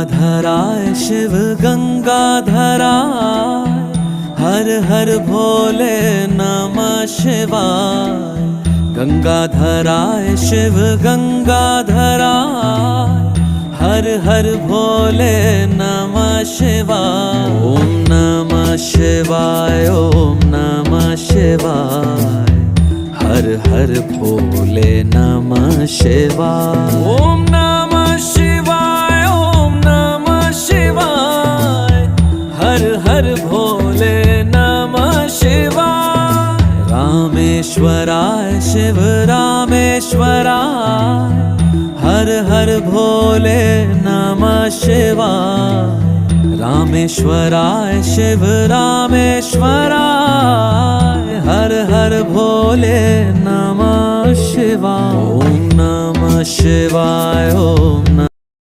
गंगाधराय शिव गंगाधराय, हर हर भोले नमः शिवाय। गंगाधराय शिव गंगाधराय, हर हर भोले नमः शिवाय। ओम नमः शिवाय, ओम नमः शिवाय, हर हर भोले नमः शिवाय। ओम नमः शिवाय, ओम नमः शिवाय, हर हर भोले नमः शिवाय। रामेश्वराय शिव रामेश्वराय, हर हर भोले नमः शिवाय। रामेश्वराय शिव रामेश्वराय, हर हर भोले नमः शिवाय। ओम नमः शिवाय, ओम